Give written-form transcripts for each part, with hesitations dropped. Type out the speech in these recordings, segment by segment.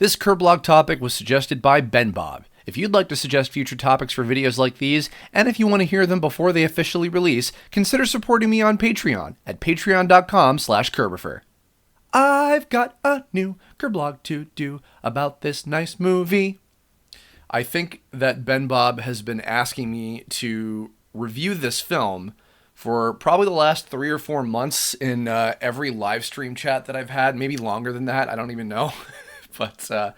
This Kirblog topic was suggested by Ben Bob. If you'd like to suggest future topics for videos like these, and if you want to hear them before they officially release, consider supporting me on Patreon at patreon.com/Kirbifer. I've got a new Kirblog to do about this nice movie. I think that Ben Bob has been asking me to review this film for probably the last 3 or 4 months in every live stream chat that I've had, maybe longer than that, I don't even know. But I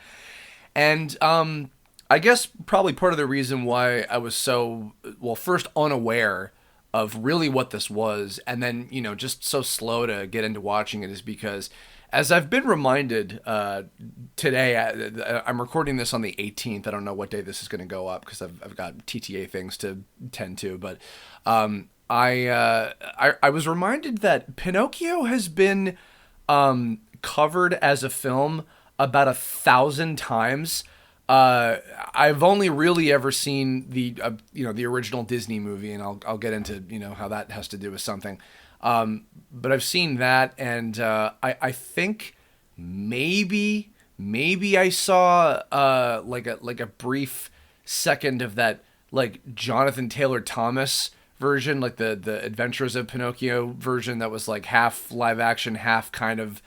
guess probably part of the reason why I was so, well, first unaware of really what this was, and then, just so slow to get into watching it is because, as I've been reminded today, I'm recording this on the 18th. I don't know what day this is going to go up because I've got TTA things to tend to, but I was reminded that Pinocchio has been covered as a film about 1,000 times. I've only really ever seen the original Disney movie, and I'll get into how that has to do with something. But I've seen that, and I think maybe I saw like a brief second of that, like Jonathan Taylor Thomas version, like the Adventures of Pinocchio version that was like half live action, half kind of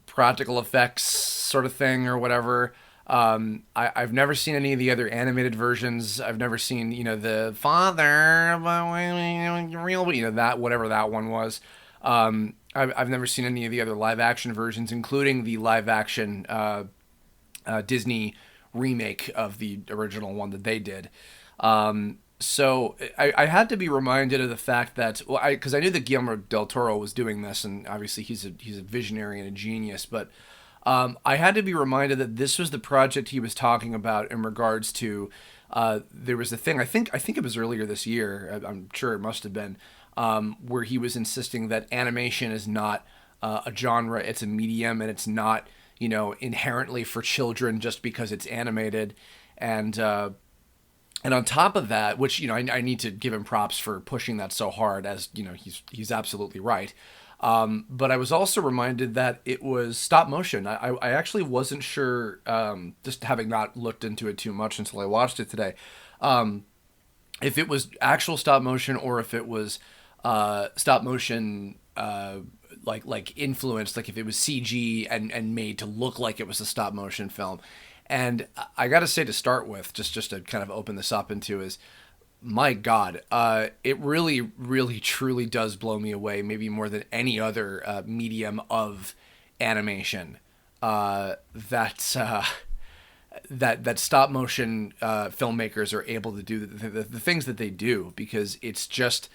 practical effects sort of thing or whatever. I've never seen any of the other animated versions. I've never seen, the father, real, that, whatever that one was. I've never seen any of the other live action versions, including the live action Disney remake of the original one that they did. So I had to be reminded of the fact that, because I knew that Guillermo del Toro was doing this, and obviously he's a visionary and a genius, but I had to be reminded that this was the project he was talking about in regards to, there was a thing, I think it was earlier this year, I'm sure it must have been, where he was insisting that animation is not a genre, it's a medium, and it's not, inherently for children just because it's animated. And on top of that, which, I need to give him props for pushing that so hard, as, he's absolutely right. But I was also reminded that it was stop motion. I actually wasn't sure, just having not looked into it too much until I watched it today, if it was actual stop motion or if it was stop motion like influenced, like if it was CG and made to look like it was a stop motion film. And I got to say, to start with, just to kind of open this up into, is, my God, it really, really, truly does blow me away, maybe more than any other medium of animation, that stop motion filmmakers are able to do the things that they do, because it's just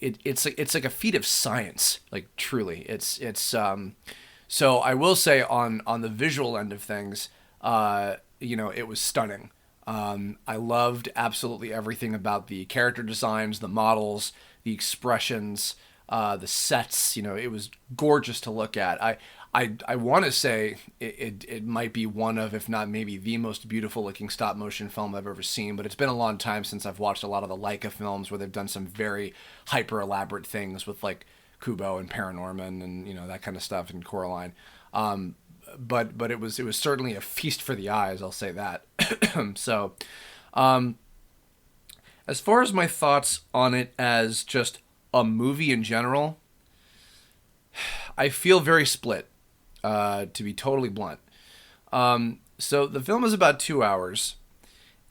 it's like a feat of science, like truly. It's so I will say on the visual end of things, it was stunning. I loved absolutely everything about the character designs, the models, the expressions, the sets. It was gorgeous to look at. I want to say it might be one of, if not maybe the most beautiful looking stop motion film I've ever seen, but it's been a long time since I've watched a lot of the Leica films where they've done some very hyper elaborate things with like Kubo and Paranorman and that kind of stuff, and Coraline. But it was certainly a feast for the eyes, I'll say that. So, as far as my thoughts on it as just a movie in general, I feel very split, to be totally blunt. So the film is about 2 hours,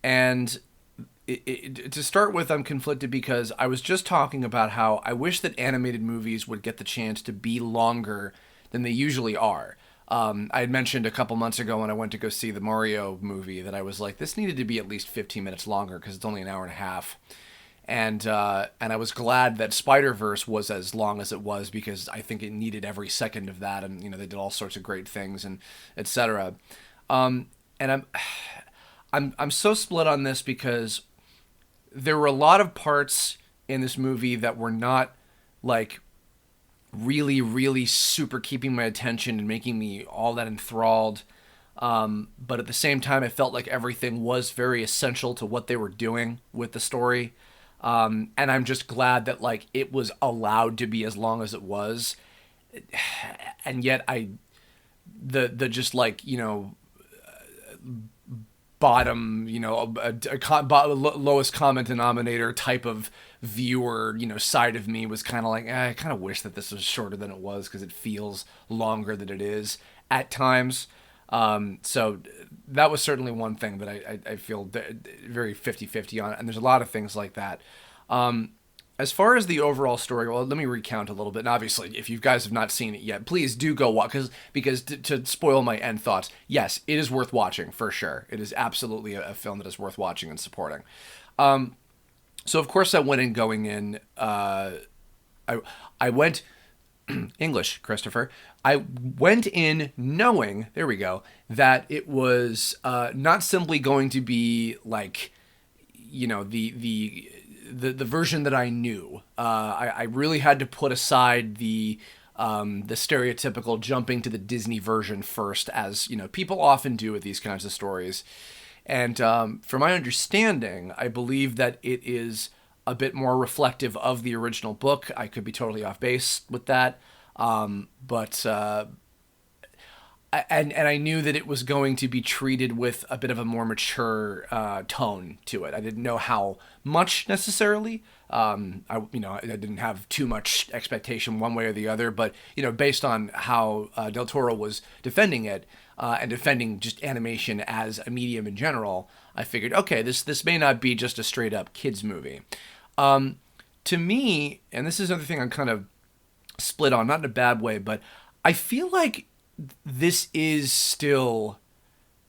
and to start with, I'm conflicted because I was just talking about how I wish that animated movies would get the chance to be longer than they usually are. I had mentioned a couple months ago when I went to go see the Mario movie that I was like, this needed to be at least 15 minutes longer because it's only an hour and a half. And I was glad that Spider-Verse was as long as it was, because I think it needed every second of that, and they did all sorts of great things, and etc. And I'm so split on this because there were a lot of parts in this movie that were not like really, really super keeping my attention and making me all that enthralled. But at the same time, I felt like everything was very essential to what they were doing with the story. And I'm just glad that like it was allowed to be as long as it was. And yet the just like, bottom, lowest common denominator type of viewer, side of me was kind of like, I kind of wish that this was shorter than it was because it feels longer than it is at times. So that was certainly one thing that I feel very 50-50 on. And there's a lot of things like that. As far as the overall story, well, let me recount a little bit. And obviously, if you guys have not seen it yet, please do go watch. Because to spoil my end thoughts, yes, it is worth watching for sure. It is absolutely a film that is worth watching and supporting. So of course, I went in going in. I went English, Christopher. I went in knowing, there we go, that it was not simply going to be like, the version that I knew. I really had to put aside the stereotypical jumping to the Disney version first, as people often do with these kinds of stories. And from my understanding, I believe that it is a bit more reflective of the original book. I could be totally off base with that, but I knew that it was going to be treated with a bit of a more mature tone to it. I didn't know how much necessarily. I didn't have too much expectation one way or the other, but based on how Del Toro was defending it and defending just animation as a medium in general, I figured, okay, this may not be just a straight up kids movie. To me, and this is another thing I'm kind of split on, not in a bad way, but I feel like this is still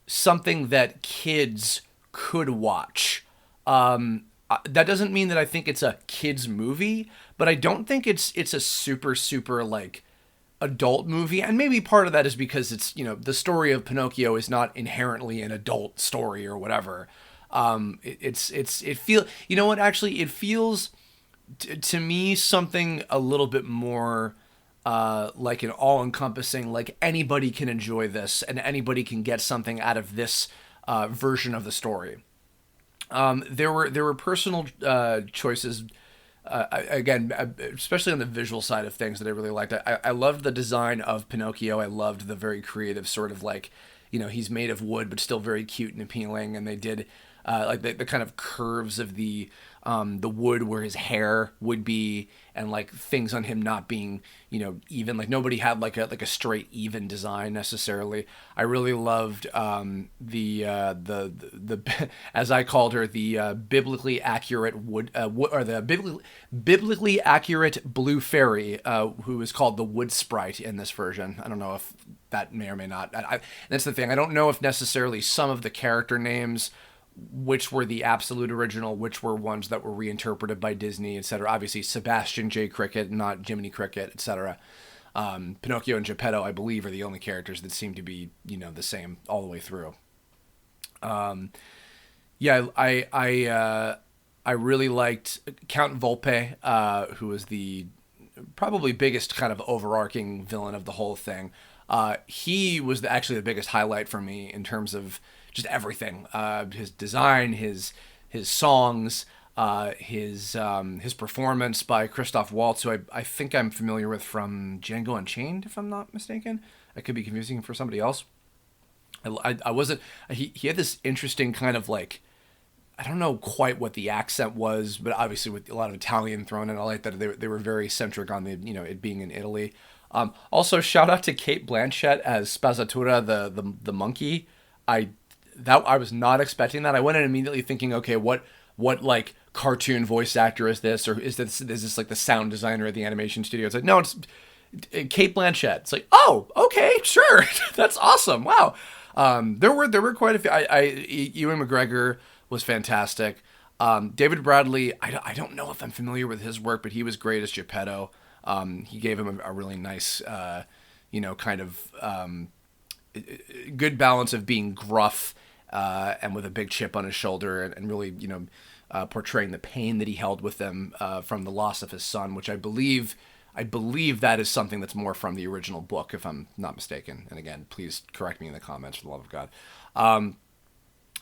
something that kids could watch. That doesn't mean that I think it's a kids movie, but I don't think it's a super like adult movie. And maybe part of that is because it's, the story of Pinocchio is not inherently an adult story or whatever. It feels to me something a little bit more like an all-encompassing, like anybody can enjoy this and anybody can get something out of this version of the story. There were personal choices, again, especially on the visual side of things that I really liked. I loved the design of Pinocchio. I loved the very creative sort of like, he's made of wood but still very cute and appealing. And they did like the kind of curves of the wood where his hair would be, and like things on him not being, even. Like nobody had like a straight even design necessarily. I really loved the as I called her, the biblically accurate biblically accurate blue fairy, who is called the wood sprite in this version. I don't know if that may or may not. That's the thing. I don't know if necessarily some of the character names, which were the absolute original, which were ones that were reinterpreted by Disney, etc. Obviously, Sebastian J. Cricket, not Jiminy Cricket, etc. Pinocchio and Geppetto, I believe, are the only characters that seem to be, the same all the way through. I really liked Count Volpe, who was the probably biggest kind of overarching villain of the whole thing. He was actually the biggest highlight for me in terms of just everything. His design, his songs, his performance by Christoph Waltz, who I think I'm familiar with from Django Unchained, if I'm not mistaken. I could be confusing him for somebody else. I wasn't. He had this interesting kind of like, I don't know quite what the accent was, but obviously with a lot of Italian thrown in, I like that they were very centric on the it being in Italy. Also, shout out to Cate Blanchett as Spazzatura, the monkey. I was not expecting that. I went in immediately thinking, okay, what like cartoon voice actor is this, or is this like the sound designer at the animation studio? It's like, no, it's Cate Blanchett. It's like, oh, okay, sure, that's awesome, wow. There were quite a few. Ewan McGregor was fantastic. David Bradley, I don't know if I'm familiar with his work, but he was great as Geppetto. He gave him a really nice, kind of good balance of being gruff and with a big chip on his shoulder, and really, portraying the pain that he held with them from the loss of his son, which I believe that is something that's more from the original book, if I'm not mistaken. And again, please correct me in the comments, for the love of God.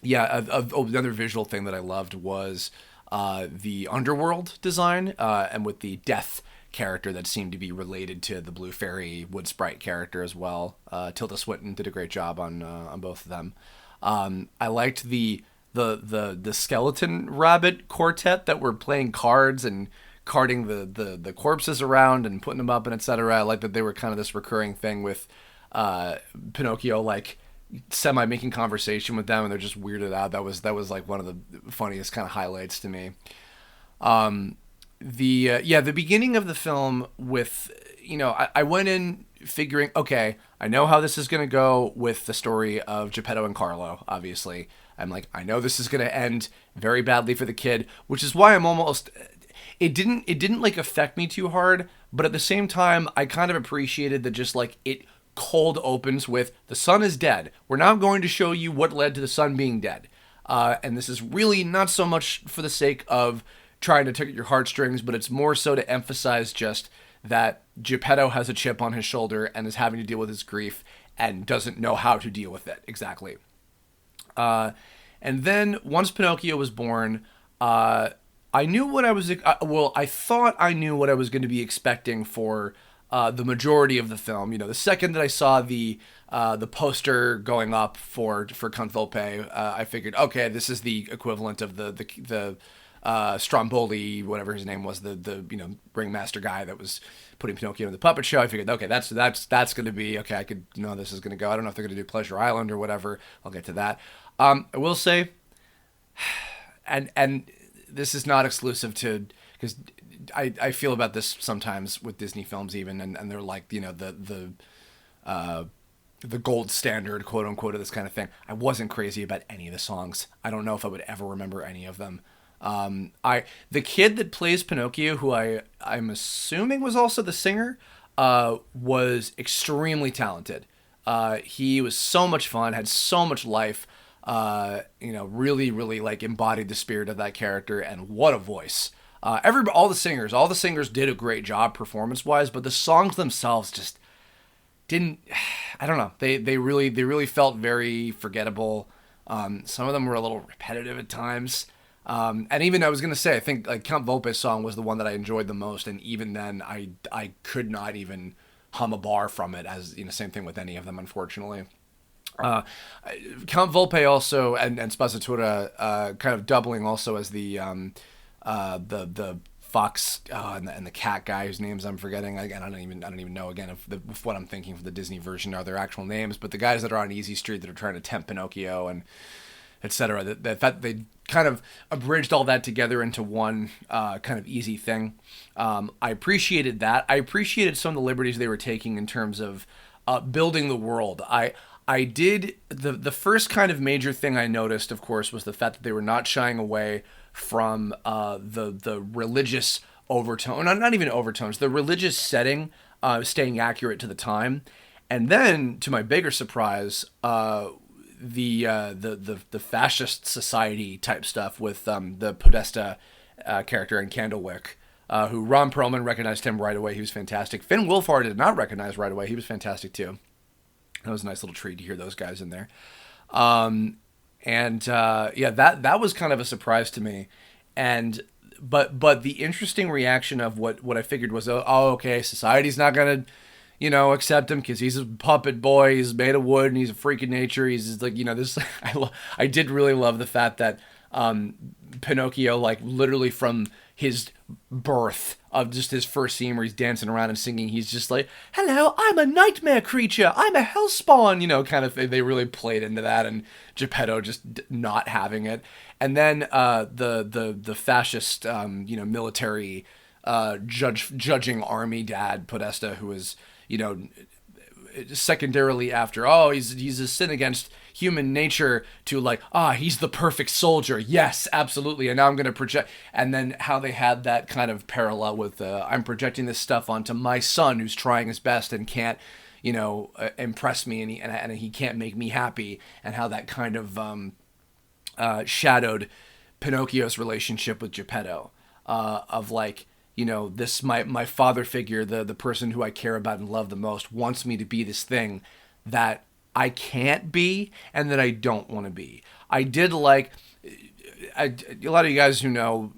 Another visual thing that I loved was the underworld design, and with the death character that seemed to be related to the Blue Fairy Wood Sprite character as well. Tilda Swinton did a great job on both of them. I liked the skeleton rabbit quartet that were playing cards and carting the corpses around and putting them up and etc. I like that they were kind of this recurring thing with Pinocchio, like semi making conversation with them, and they're just weirded out. That was like one of the funniest kind of highlights to me. The beginning of the film with, I went in figuring, okay, I know how this is going to go with the story of Geppetto and Carlo. Obviously, I'm like, I know this is going to end very badly for the kid, which is why I'm almost. It didn't like affect me too hard, but at the same time, I kind of appreciated that just like it cold opens with the son is dead. We're now going to show you what led to the son being dead, and this is really not so much for the sake of trying to tug at your heartstrings, but it's more so to emphasize just that Geppetto has a chip on his shoulder and is having to deal with his grief and doesn't know how to deal with it exactly. And then once Pinocchio was born, I knew what I was. Well, I thought I knew what I was going to be expecting for the majority of the film. The second that I saw the poster going up for Count Volpe, I figured, okay, this is the equivalent of the Stromboli, whatever his name was, the ringmaster guy that was putting Pinocchio in the puppet show. I figured, okay, that's going to be okay. I could know this is going to go. I don't know if they're going to do Pleasure Island or whatever. I'll get to that. I will say, and this is not exclusive to, because I feel about this sometimes with Disney films even, and they're like the gold standard, quote unquote, of this kind of thing. I wasn't crazy about any of the songs. I don't know if I would ever remember any of them. The kid that plays Pinocchio, who I'm assuming was also the singer, was extremely talented. He was so much fun, had so much life, really, really like embodied the spirit of that character, and what a voice. All the singers did a great job performance wise, but the songs themselves just didn't, I don't know. They really felt very forgettable. Some of them were a little repetitive at times. And even I was gonna say, I think like Count Volpe's song was the one that I enjoyed the most, and even then, I could not even hum a bar from it. As same thing with any of them, unfortunately. Count Volpe also and Spazzatura kind of doubling also as the fox and the cat guy whose names I'm forgetting. Again, I don't even know again if what I'm thinking for the Disney version are their actual names, but the guys that are on Easy Street that are trying to tempt Pinocchio and etc. That they kind of abridged all that together into one kind of easy thing. I appreciated that. I appreciated some of the liberties they were taking in terms of building the world. I did the first kind of major thing I noticed, of course, was the fact that they were not shying away from the religious overtone, not even overtones, the religious setting, staying accurate to the time, and then to my bigger surprise, the fascist society type stuff with the Podesta character in Candlewick, who Ron Perlman recognized him right away. He was fantastic. Finn Wolfhard did not recognize right away. He was fantastic too. That was a nice little treat to hear those guys in there. That was kind of a surprise to me. But the interesting reaction of what I figured was, oh, okay, society's not gonna, accept him because he's a puppet boy. He's made of wood and he's a freak of nature. He's just like, this. I did really love the fact that Pinocchio, like literally from his birth of just his first scene where he's dancing around and singing, he's just like, hello, I'm a nightmare creature, I'm a hellspawn, kind of. They really played into that, and Geppetto just not having it. And then the fascist military judging army dad Podesta, who is secondarily after, oh, he's a sin against human nature, to like, he's the perfect soldier, yes, absolutely, and now I'm going to project. And then how they had that kind of parallel with I'm projecting this stuff onto my son who's trying his best and can't impress me, and he can't make me happy, and how that kind of shadowed Pinocchio's relationship with Geppetto, of like, this my father figure, the person who I care about and love the most, wants me to be this thing that I can't be and that I don't want to be. I did like, a lot of you guys who know,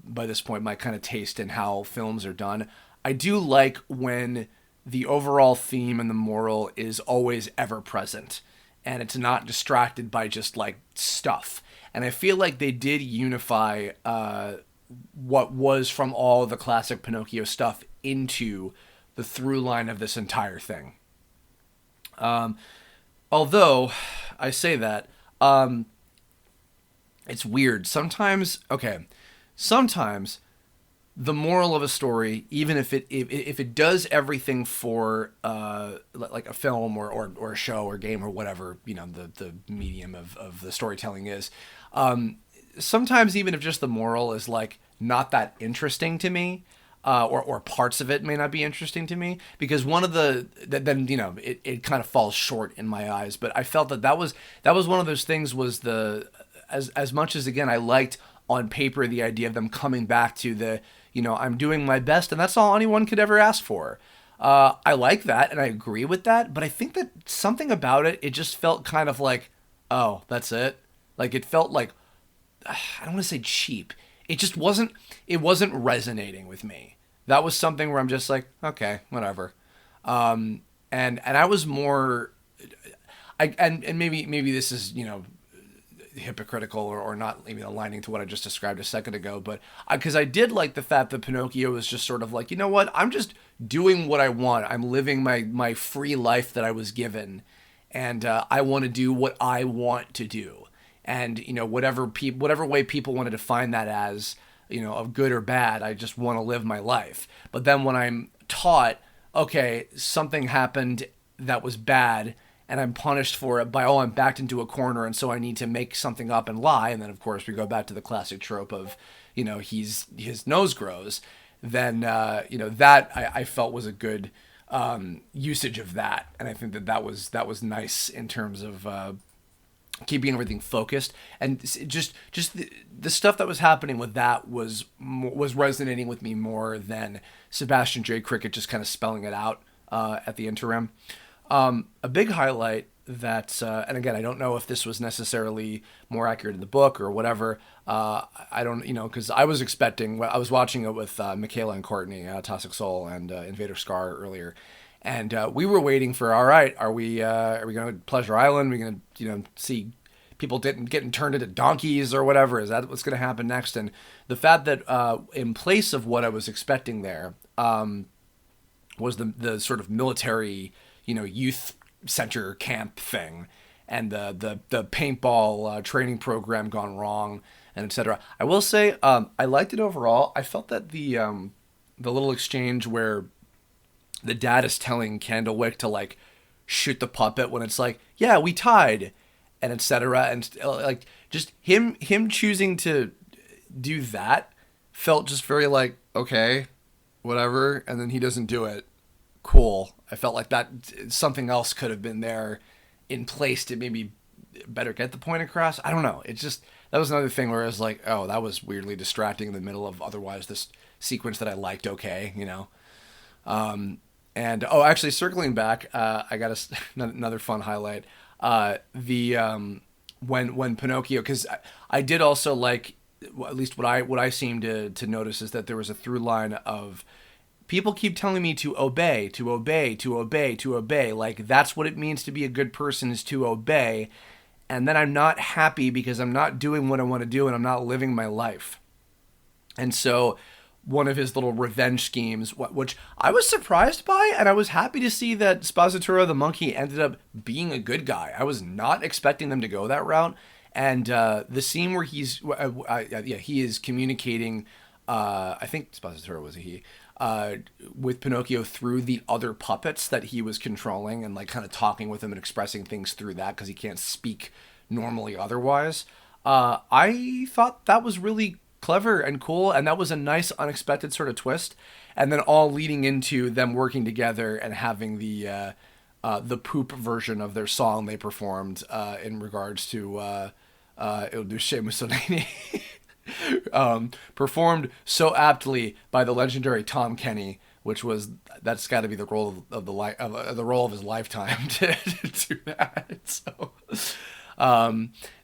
by this point, my kind of taste in how films are done. I do like when the overall theme and the moral is always ever present. and it's not distracted by just like stuff. And I feel like they did unify what was from all the classic Pinocchio stuff into the through line of this entire thing. Although I say that, it's weird. Sometimes the moral of a story, even if it does everything for like a film or a show or game or whatever, the medium of the storytelling is, sometimes even if just the moral is like not that interesting to me, or parts of it may not be interesting to me, because one of then it kind of falls short in my eyes. But I felt that was one of those things, was as much as, again, I liked on paper the idea of them coming back to I'm doing my best and that's all anyone could ever ask for. I like that and I agree with that, but I think that something about it just felt kind of like, oh, that's it. Like, it felt like, I don't want to say cheap. It wasn't resonating with me. That was something where I'm just like, okay, whatever. And I was more, and maybe this is, hypocritical or not even aligning to what I just described a second ago, but because I did like the fact that Pinocchio was just sort of like, you know what, I'm just doing what I want. I'm living my free life that I was given, and I want to do what I want to do. And whatever way people want to define that as, of good or bad, I just want to live my life. But then when I'm taught, okay, something happened that was bad, and I'm punished for it by, I'm backed into a corner, and so I need to make something up and lie. And then, of course, we go back to the classic trope of, his nose grows. Then, that I felt was a good usage of that. And I think that was nice in terms of keeping everything focused. And just the stuff that was happening with that was resonating with me more than Sebastian J. Cricket just kind of spelling it out at the interim. A big highlight that, and again, I don't know if this was necessarily more accurate in the book or whatever. I don't, because I was watching it with Michaela and Courtney, Toxic Soul and Invader Scar earlier, and we were waiting for, all right, are we going to Pleasure Island? Are we going to, see people getting turned into donkeys or whatever? Is that what's going to happen next? And the fact that in place of what I was expecting there was the sort of military, youth center camp thing, and the paintball training program gone wrong, and etc. I will say I liked it overall. I felt that the little exchange where the dad is telling Candlewick to like shoot the puppet when it's like, yeah, we tied, and etc. And like just him choosing to do that felt just very like, okay, whatever, and then he doesn't do it. Cool. I felt like that something else could have been there in place to maybe better get the point across. I don't know. It just, that was another thing where I was like, oh, that was weirdly distracting in the middle of otherwise this sequence that I liked. Okay. And actually circling back, I got another fun highlight. When Pinocchio, cause I did also like, at least what I seemed to notice is that there was a through line of, people keep telling me to obey, to obey, to obey, to obey. Like, that's what it means to be a good person, is to obey. And then I'm not happy because I'm not doing what I want to do and I'm not living my life. And so one of his little revenge schemes, which I was surprised by, and I was happy to see that Spazzatura the monkey ended up being a good guy. I was not expecting them to go that route. And the scene where he is communicating, I think Spazzatura was a he, with Pinocchio through the other puppets that he was controlling, and like kind of talking with him and expressing things through that because he can't speak normally otherwise. I thought that was really clever and cool, and that was a nice unexpected sort of twist, and then all leading into them working together and having the poop version of their song they performed in regards to Il Duce Mussolini. Performed so aptly by the legendary Tom Kenny, that's got to be the role of the role of his lifetime to do that. So,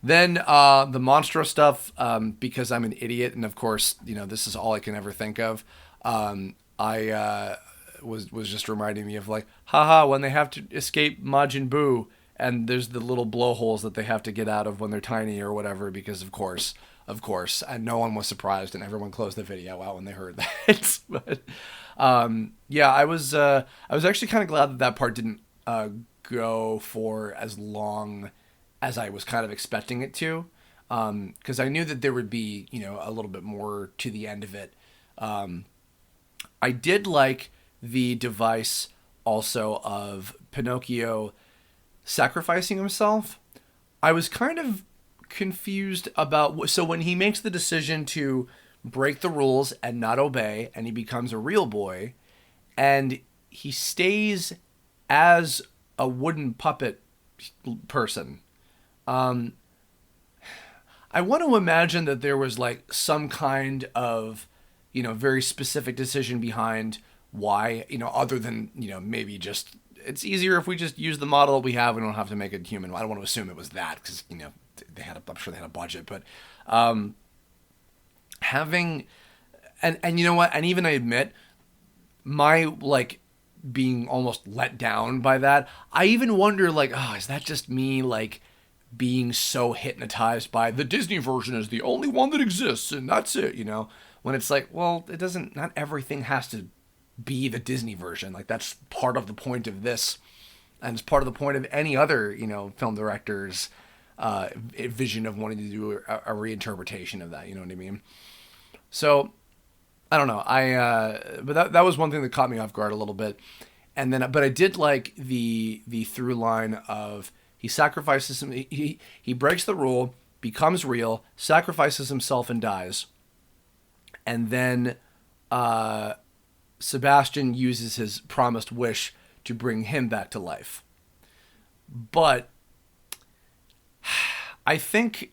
then the Monstro stuff, because I'm an idiot, and of course, this is all I can ever think of. I was just reminding me of like, haha, when they have to escape Majin Buu, and there's the little blowholes that they have to get out of when they're tiny or whatever, because of course, and no one was surprised, and everyone closed the video out when they heard that. But yeah, I was actually kind of glad that that part didn't go for as long as I was kind of expecting it to, because I knew that there would be, a little bit more to the end of it. I did like the device also of Pinocchio sacrificing himself. I was kind of confused about, so when he makes the decision to break the rules and not obey, and he becomes a real boy, and he stays as a wooden puppet person. I want to imagine that there was like some kind of, very specific decision behind why, other than, maybe just, it's easier if we just use the model that we have. We don't have to make it human. I don't want to assume it was that, because, I'm sure they had a budget, but having, and you know what? And even I admit my, like, being almost let down by that. I even wonder, like, oh, is that just me, like, being so hypnotized by the Disney version is the only one that exists and that's it, when it's like, well, it doesn't, not everything has to be the Disney version. Like, that's part of the point of this, and it's part of the point of any other, film director's vision of wanting to do a reinterpretation of that. You know what I mean? So I don't know. But that was one thing that caught me off guard a little bit. And then, but I did like the through line of he sacrifices him. He breaks the rule, becomes real, sacrifices himself, and dies. And then Sebastian uses his promised wish to bring him back to life. But I think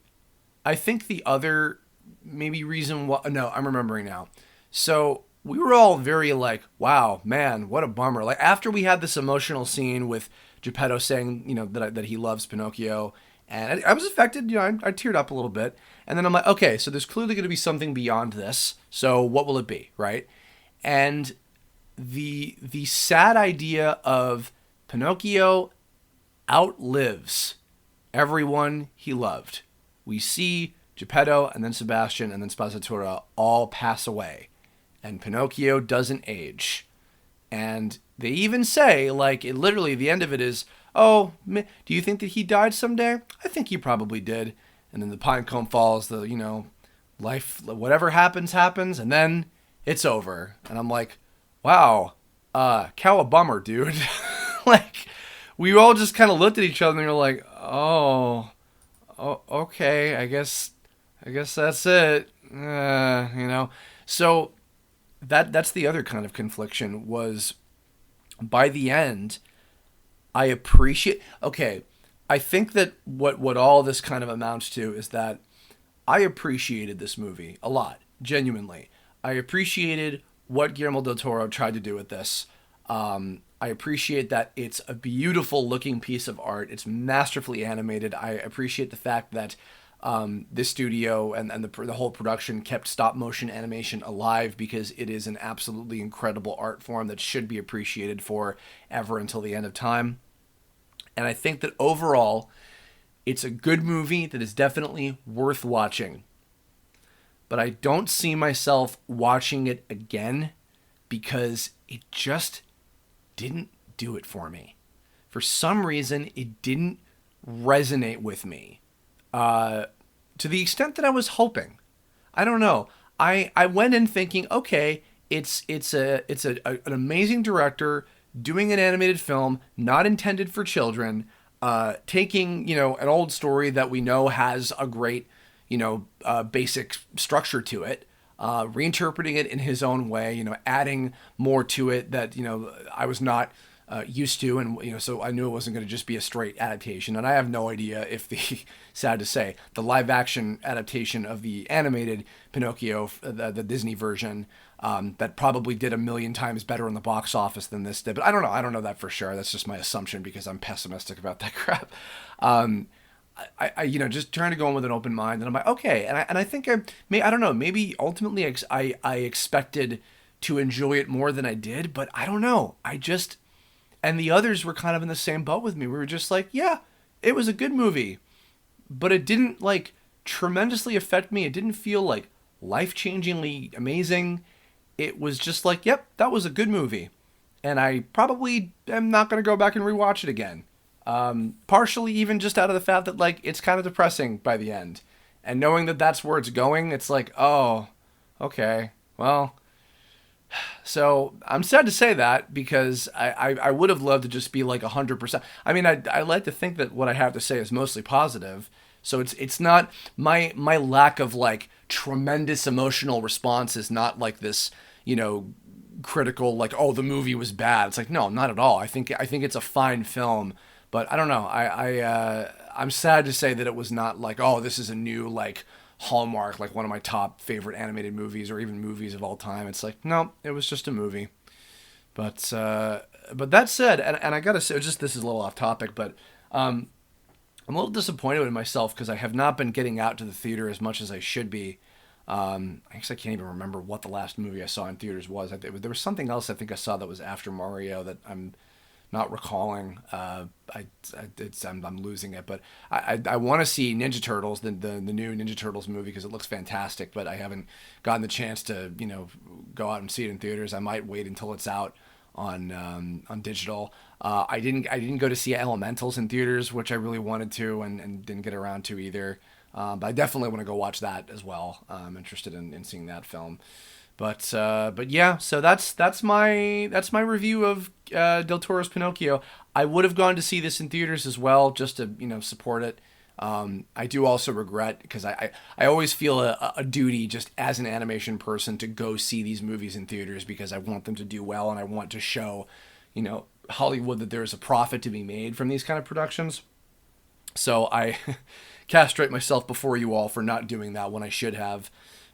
the other maybe reason why, no, I'm remembering now. So we were all very like, wow, man, what a bummer. Like, after we had this emotional scene with Geppetto saying, that he loves Pinocchio, and I was affected, I teared up a little bit. And then I'm like, okay, so there's clearly going to be something beyond this. So what will it be, right? And the sad idea of Pinocchio outlives everyone he loved. We see Geppetto and then Sebastian and then Spazzatura all pass away, and Pinocchio doesn't age. And they even say, like, it literally, the end of it is, oh, do you think that he died someday? I think he probably did. And then the pine cone falls, life, whatever happens, and then it's over. And I'm like, wow, cowabummer, dude. Like, we all just kind of looked at each other and we were like, oh, okay, I guess that's it. So that's the other kind of confliction was, by the end, I appreciate, okay, I think that what all this kind of amounts to is that I appreciated this movie a lot, genuinely. I appreciated what Guillermo del Toro tried to do with this. I appreciate that it's a beautiful looking piece of art. It's masterfully animated. I appreciate the fact that this studio and the whole production kept stop motion animation alive, because it is an absolutely incredible art form that should be appreciated forever until the end of time. And I think that overall, it's a good movie that is definitely worth watching. But I don't see myself watching it again, because it just didn't do it for me. For some reason, it didn't resonate with me to the extent that I was hoping. I don't know. I went in thinking, okay, it's an amazing director doing an animated film not intended for children, taking, an old story that we know has a great, basic structure to it, reinterpreting it in his own way, adding more to it that, I was not used to. And, so I knew it wasn't going to just be a straight adaptation. And I have no idea if sad to say, the live action adaptation of the animated Pinocchio, the Disney version, that probably did 1,000,000 times better in the box office than this did. But I don't know. I don't know that for sure. That's just my assumption, because I'm pessimistic about that crap. I just trying to go in with an open mind, and I'm like, okay. And I think I don't know, maybe ultimately I expected to enjoy it more than I did, but I don't know. And the others were kind of in the same boat with me. We were just like, yeah, it was a good movie, but it didn't like tremendously affect me. It didn't feel like life-changingly amazing. It was just like, yep, that was a good movie, and I probably am not going to go back and rewatch it again. Partially even just out of the fact that like it's kind of depressing by the end, and knowing that that's where it's going, it's like, oh, okay, well. So I'm sad to say that because I would have loved to just be like 100%. I mean, I like to think that what I have to say is mostly positive. So it's not my lack of like tremendous emotional response is not like this, you know, critical like, oh, the movie was bad. It's like, no, not at all. I think it's a fine film, but I don't know. I'm sad to say that it was not like, oh, this is a new like Hallmark, like one of my top favorite animated movies or even movies of all time. It's like, no, it was just a movie. But that said, and I gotta say, just this is a little off topic, but I'm a little disappointed in myself because I have not been getting out to the theater as much as I should be. I guess I can't even remember what the last movie I saw in theaters was. There was something else I think I saw that was after Mario that I'm not recalling. I'm losing it, but I want to see Ninja Turtles, the new Ninja Turtles movie because it looks fantastic. But I haven't gotten the chance to go out and see it in theaters. I might wait until it's out on digital. I didn't go to see Elementals in theaters, which I really wanted to, and didn't get around to either. But I definitely want to go watch that as well. I'm interested in seeing that film. But yeah, so that's my review of Del Toro's Pinocchio. I would have gone to see this in theaters as well, just to support it. I do also regret because I always feel a duty just as an animation person to go see these movies in theaters because I want them to do well and I want to show Hollywood that there is a profit to be made from these kind of productions. So I castrate myself before you all for not doing that when I should have.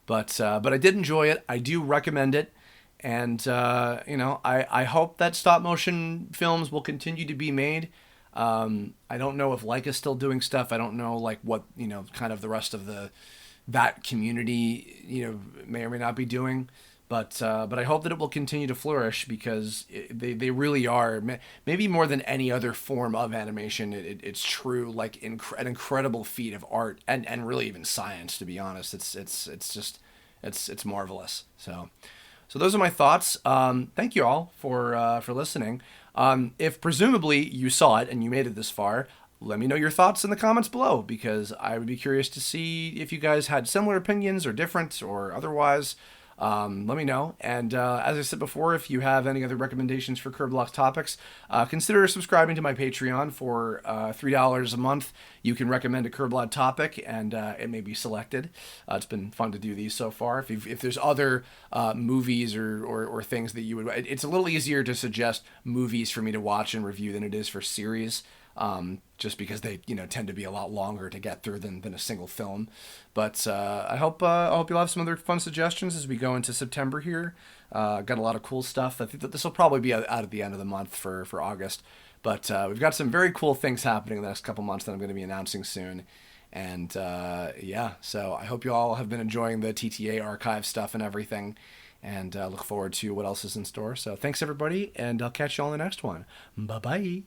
But I did enjoy it. I do recommend it. And, I hope that stop motion films will continue to be made. I don't know if Leica's still doing stuff. I don't know, like, what, kind of the rest of that community, may or may not be doing. But I hope that it will continue to flourish because they really are, maybe more than any other form of animation. It's true, like an incredible feat of art and really even science. To be honest, it's marvelous. So those are my thoughts. Thank you all for listening. If presumably you saw it and you made it this far, let me know your thoughts in the comments below because I would be curious to see if you guys had similar opinions or different or otherwise. Let me know. And as I said before, if you have any other recommendations for Kirblog topics, consider subscribing to my Patreon for $3 a month. You can recommend a Kirblog topic, and it may be selected. It's been fun to do these so far. If there's other movies or things that you would, it's a little easier to suggest movies for me to watch and review than it is for series. Just because they tend to be a lot longer to get through than a single film. But I hope you'll have some other fun suggestions as we go into September here. Got a lot of cool stuff. I think that this will probably be out at the end of the month for August. But we've got some very cool things happening in the next couple months that I'm going to be announcing soon. And yeah, so I hope you all have been enjoying the TTA archive stuff and everything. And look forward to what else is in store. So thanks, everybody, and I'll catch you all in the next one. Bye-bye.